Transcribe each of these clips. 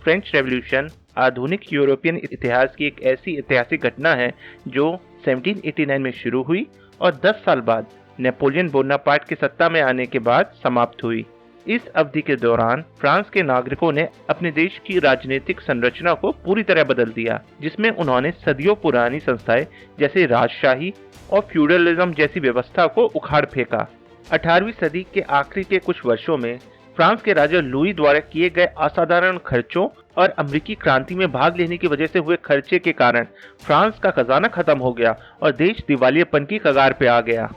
French revolution आधुनिक European इतिहास की एक ऐसी ऐतिहासिक घटना है जो 1789 में शुरू हुई और 10 साल बाद नेपोलियन बोनापार्ट के सत्ता में आने के बाद समाप्त हुई। इस अवधि के दौरान फ्रांस के नागरिकों ने अपने देश की राजनीतिक संरचना को पूरी तरह बदल दिया, जिसमें उन्होंने सदियों पुरानी संस्थाएं जैसे राजशाही और फ्यूडलिज्म जैसी व्यवस्था को उखाड़ फेंका। 18वीं सदी के आखिरी के कुछ वर्षों में फ्रांस के राजा लुई द्वारा किए गए असाधारण खर्चों और अमेरिकी क्रांति में भाग लेने की वजह से हुए खर्चे के कारण फ्रांस का खजाना खत्म हो गया और देश दिवालियेपन की कगार पे आ गया।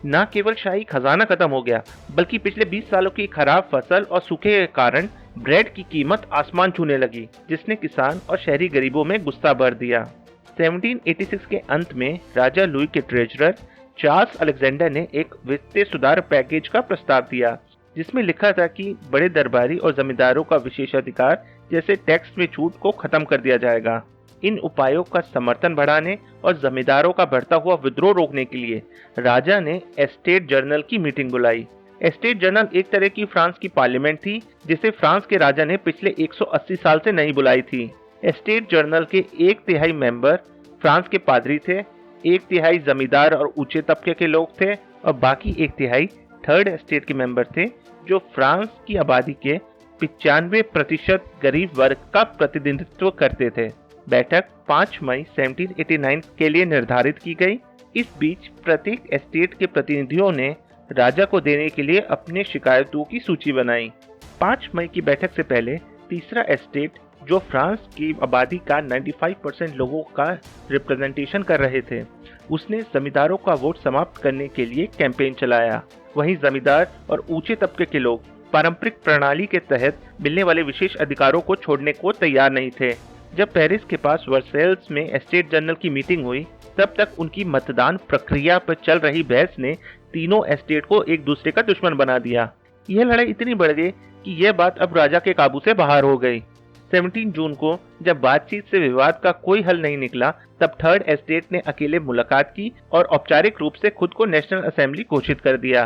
न केवल शाही खजाना खत्म हो गया, बल्कि पिछले 20 सालों की खराब फसल और सूखे के कारण ब्रेड की कीमत आसमान छूने लगी, जिसने किसान और शहरी गरीबों में गुस्सा भर दिया। 1786 के अंत में राजा लुई के ट्रेजरर चार्ल्स अलेक्जेंडर ने एक वित्तीय सुधार पैकेज का प्रस्ताव दिया, जिसमें लिखा था कि बड़े दरबारी और जमींदारों का विशेषाधिकार जैसे टैक्स में छूट को खत्म कर दिया जाएगा। इन उपायों का समर्थन बढ़ाने और जमींदारों का बढ़ता हुआ विद्रोह रोकने के लिए राजा ने एस्टेट जर्नल की मीटिंग बुलाई। एस्टेट जर्नल एक तरह की फ्रांस की पार्लियामेंट थी, जिसे फ्रांस के राजा ने पिछले 180 साल से नहीं बुलाई थी। एस्टेट जर्नल के 1/3 मेंबर फ्रांस के पादरी थे, 1/3 जमींदार और ऊंचे तबके के लोग थे और बाकी 1/3 थर्ड एस्टेट के मेंबर थे, जो फ्रांस की आबादी के 95% गरीब वर्ग का प्रतिनिधित्व करते थे। बैठक 5 मई 1789 के लिए निर्धारित की गई। इस बीच प्रत्येक एस्टेट के प्रतिनिधियों ने राजा को देने के लिए अपने शिकायतों की सूची बनाई। 5 मई की बैठक से पहले तीसरा एस्टेट, जो फ्रांस की आबादी का 95% लोगों का रिप्रेजेंटेशन कर रहे थे, उसने जमींदारों का वोट समाप्त करने के लिए कैंपेन चलाया। वहीं जमींदार और ऊंचे तबके के लोग पारंपरिक प्रणाली के तहत मिलने वाले विशेष अधिकारों को छोड़ने को तैयार नहीं थे। जब पेरिस के पास वर्सेल्स में एस्टेट जनरल की मीटिंग हुई, तब तक उनकी मतदान प्रक्रिया पर चल रही बहस ने तीनों एस्टेट को एक दूसरे का दुश्मन बना दिया। यह लड़ाई इतनी बढ़ गई कि यह बात अब राजा के काबू से बाहर हो गई। 17 जून को जब बातचीत से विवाद का कोई हल नहीं निकला, तब थर्ड एस्टेट ने अकेले मुलाकात की और औपचारिक रूप से खुद को नेशनल असेंबली घोषित कर दिया।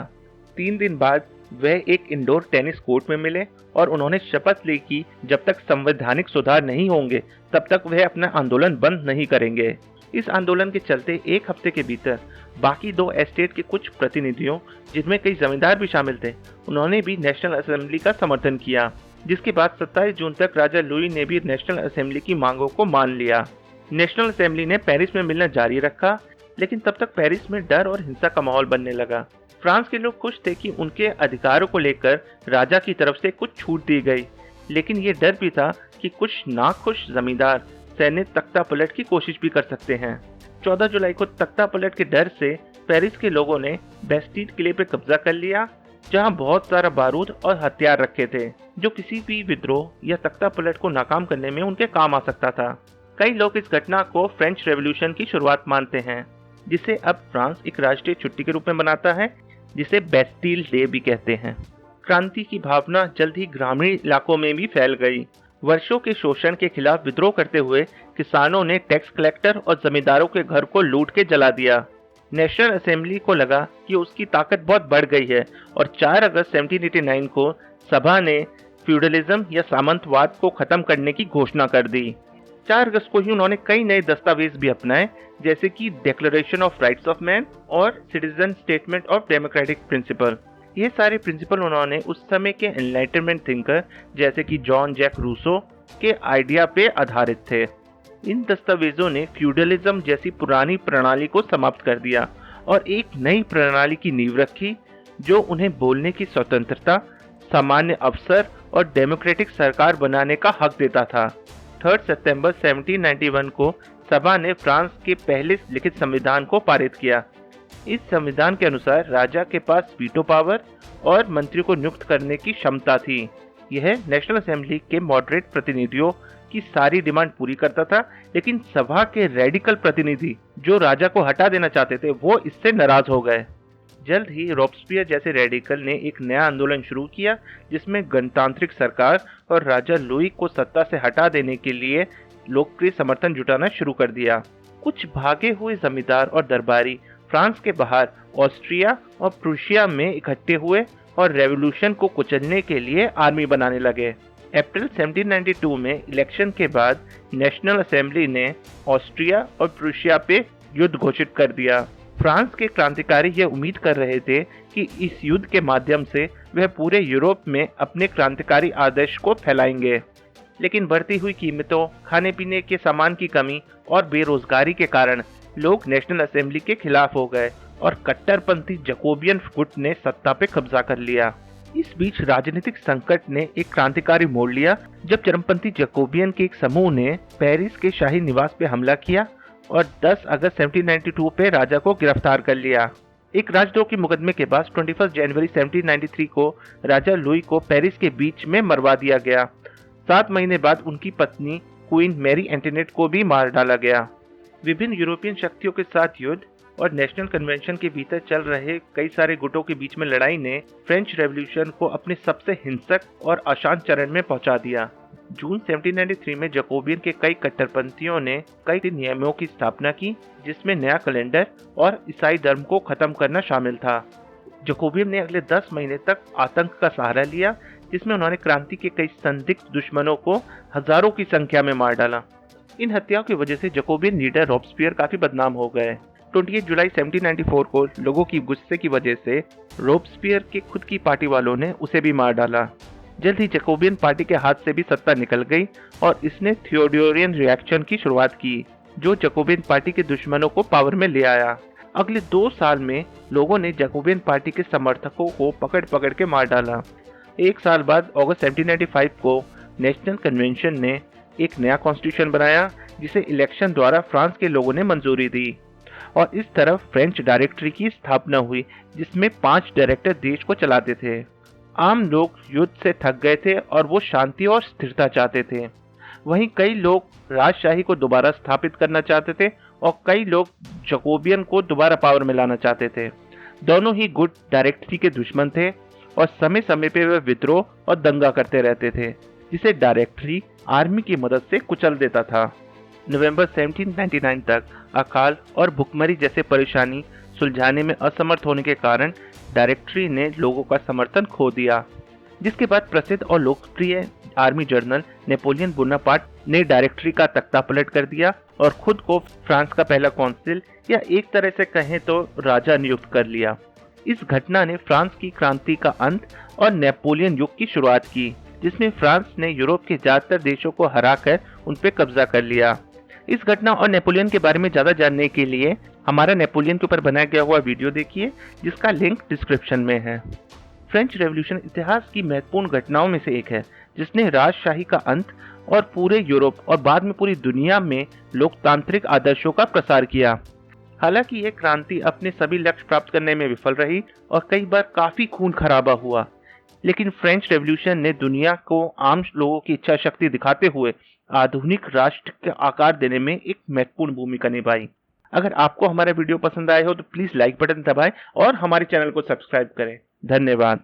3 दिन बाद वह एक इंडोर टेनिस कोर्ट में मिले और उन्होंने शपथ ली कि जब तक संवैधानिक सुधार नहीं होंगे, तब तक वह अपना आंदोलन बंद नहीं करेंगे। इस आंदोलन के चलते एक हफ्ते के भीतर बाकी 2 एस्टेट के कुछ प्रतिनिधियों, जिनमें कई जमींदार भी शामिल थे, उन्होंने भी नेशनल असेंबली का समर्थन किया, जिसके बाद 27 जून तक राजा लुई ने भी नेशनल असेंबली की मांगों को मान लिया। नेशनल असेंबली ने पेरिस में मिलना जारी रखा, लेकिन तब तक पेरिस में डर और हिंसा का माहौल बनने लगा। फ्रांस के लोग खुश थे कि उनके अधिकारों को लेकर राजा की तरफ से कुछ छूट दी गई, लेकिन ये डर भी था कि कुछ नाखुश जमींदार सैन्य तख्ता पलट की कोशिश भी कर सकते हैं। 14 जुलाई को तख्ता पलट के डर से पेरिस के लोगों ने बेस्टील किले पर कब्जा कर लिया, जहां बहुत सारा बारूद और हथियार रखे थे, जो किसी भी विद्रोह या तख्ता पलट को नाकाम करने में उनके काम आ सकता था। कई लोग इस घटना को फ्रेंच रेवोल्यूशन की शुरुआत मानते हैं, जिसे अब फ्रांस एक राष्ट्रीय छुट्टी के रूप में मनाता है, जिसे बेस्टील डे भी कहते हैं। क्रांति की भावना जल्द ही ग्रामीण इलाकों में भी फैल गई। वर्षों के शोषण के खिलाफ विद्रोह करते हुए किसानों ने टैक्स कलेक्टर और जमींदारों के घर को लूट के जला दिया। नेशनल असेंबली को लगा कि उसकी ताकत बहुत बढ़ गई है और 4 अगस्त 1789 को सभा ने फ्यूडलिज्म या सामंतवाद को खत्म करने की घोषणा कर दी। 4 अगस्त को ही उन्होंने कई नए दस्तावेज भी अपनाए, जैसे कि declaration of rights of man और citizen statement of democratic principle. ये सारे प्रिंसिपल उन्होंने उस समय के एनलाइटनमेंट थिंकर जैसे कि जॉन जैक रूसो के आइडिया पे आधारित थे। इन दस्तावेजों ने फ्यूडलिज्म जैसी पुरानी प्रणाली को समाप्त कर दिया और एक नई प्रणाली की नींव रखी, जो उन्हें बोलने की स्वतंत्रता, सामान्य अवसर और डेमोक्रेटिक सरकार बनाने का हक देता था। 3 सितंबर 1791 को सभा ने फ्रांस के पहले लिखित संविधान को पारित किया। इस संविधान के अनुसार राजा के पास वीटो पावर और मंत्री को नियुक्त करने की क्षमता थी। यह नेशनल असेंबली के मॉडरेट प्रतिनिधियों की सारी डिमांड पूरी करता था, लेकिन सभा के रेडिकल प्रतिनिधि जो राजा को हटा देना चाहते थे, वो इससे नाराज हो गए। जल्द ही रॉबस्पियर जैसे रेडिकल ने एक नया आंदोलन शुरू किया, जिसमें गणतांत्रिक सरकार और राजा लुई को सत्ता से हटा देने के लिए लोकप्रिय समर्थन जुटाना शुरू कर दिया। कुछ भागे हुए जमींदार और दरबारी फ्रांस के बाहर ऑस्ट्रिया और प्रूशिया में इकट्ठे हुए और रेवोल्यूशन को कुचलने के लिए आर्मी बनाने लगे। अप्रैल 1792 में इलेक्शन के बाद नेशनल असेंबली ने ऑस्ट्रिया और प्रूशिया पे युद्ध घोषित कर दिया। फ्रांस के क्रांतिकारी यह उम्मीद कर रहे थे कि इस युद्ध के माध्यम से वह पूरे यूरोप में अपने क्रांतिकारी आदर्श को फैलाएंगे, लेकिन बढ़ती हुई कीमतों, खाने पीने के सामान की कमी और बेरोजगारी के कारण लोग नेशनल असेंबली के खिलाफ हो गए और कट्टरपंथी जैकोबियन गुट ने सत्ता पे कब्जा कर लिया। इस बीच राजनीतिक संकट ने एक क्रांतिकारी मोड़ लिया जब चरमपंथी जैकोबियन के एक समूह ने पेरिस के शाही निवास पे हमला किया और 10 अगस्त 1792 पे राजा को गिरफ्तार कर लिया। एक राजद्रोह के मुकदमे के बाद 21 जनवरी 1793 को राजा लुई को पेरिस के बीच में मरवा दिया गया। 7 महीने बाद उनकी पत्नी क्वीन मैरी एंटोनेट को भी मार डाला गया। विभिन्न यूरोपियन शक्तियों के साथ युद्ध और नेशनल कन्वेंशन के भीतर चल रहे कई सारे गुटों के बीच में लड़ाई ने फ्रेंच रेवोल्यूशन को अपने सबसे हिंसक और अशांत चरण में पहुंचा दिया। जून 1793 में जैकोबियन के कई कट्टरपंथियों ने कई नियमों की स्थापना की, जिसमें नया कैलेंडर और ईसाई धर्म को खत्म करना शामिल था। जैकोबियन ने अगले 10 महीने तक आतंक का सहारा लिया, जिसमें उन्होंने क्रांति के कई संदिग्ध दुश्मनों को हजारों की संख्या में मार डाला। इन हत्याओं की वजह से जैकोबियन लीडर रॉबस्पियर काफी बदनाम हो गए। 28 जुलाई 1794 को लोगों की गुस्से की वजह से रॉबस्पियर के खुद की पार्टी वालों ने उसे भी मार डाला। जल्द ही जैकोबियन पार्टी के हाथ से भी सत्ता निकल गई और इसने थियोडोरियन रिएक्शन की शुरुआत की, जो जैकोबियन पार्टी के दुश्मनों को पावर में ले आया। अगले 2 साल में लोगों ने जैकोबियन पार्टी के समर्थकों को पकड़ पकड़ के मार डाला। 1 साल बाद अगस्त 1795 को नेशनल कन्वेंशन ने एक नया कॉन्स्टिट्यूशन बनाया, जिसे इलेक्शन द्वारा फ्रांस के लोगों ने मंजूरी दी और इस तरफ फ्रेंच डायरेक्टरी की स्थापना हुई, जिसमें 5 डायरेक्टर देश को चलाते थे। आम लोग युद्ध से थक गए थे और वो शांति और स्थिरता चाहते थे। वहीं कई लोग राजशाही को दोबारा स्थापित करना चाहते थे और कई लोग जैकोबियन को दोबारा पावर में लाना चाहते थे। दोनों ही गुट डायरेक्टरी के दुश्मन थे और समय समय पे वे विद्रोह और दंगा करते रहते थे, जिसे डायरेक्टरी आर्मी की मदद से कुचल देता था। नवंबर 1799 तक अकाल और भुखमरी जैसे परेशानी सुलझाने में असमर्थ होने के कारण डायरेक्टरी ने लोगों का समर्थन खो दिया, जिसके बाद प्रसिद्ध और लोकप्रिय आर्मी जनरल नेपोलियन बोनापार्ट ने डायरेक्टरी का तख्ता पलट कर दिया और खुद को फ्रांस का पहला कौंसिल या एक तरह से कहें तो राजा नियुक्त कर लिया। इस घटना ने फ्रांस की क्रांति का अंत और नेपोलियन युग की शुरुआत की, जिसमें फ्रांस ने यूरोप के ज्यादातर देशों को हराकर उन पे कब्जा कर लिया। इस घटना और नेपोलियन के बारे में ज्यादा जानने के लिए हमारा नेपोलियन के ऊपर बनाया गया हुआ वीडियो देखिए, जिसका लिंक डिस्क्रिप्शन में है। फ्रेंच रेवोल्यूशन इतिहास की महत्वपूर्ण घटनाओं में से एक है, जिसने राजशाही का अंत और पूरे यूरोप और बाद में पूरी दुनिया में लोकतांत्रिक आदर्शों का प्रसार किया। हालांकि यह क्रांति अपने सभी लक्ष्य प्राप्त करने में विफल रही और कई बार काफी खून खराबा हुआ, लेकिन फ्रेंच रेवोल्यूशन ने दुनिया को आम लोगों की इच्छा शक्ति दिखाते हुए आधुनिक राष्ट्र का आकार देने में एक महत्वपूर्ण भूमिका निभाई। अगर आपको हमारा वीडियो पसंद आया हो तो प्लीज लाइक बटन दबाएं और हमारे चैनल को सब्सक्राइब करें। धन्यवाद।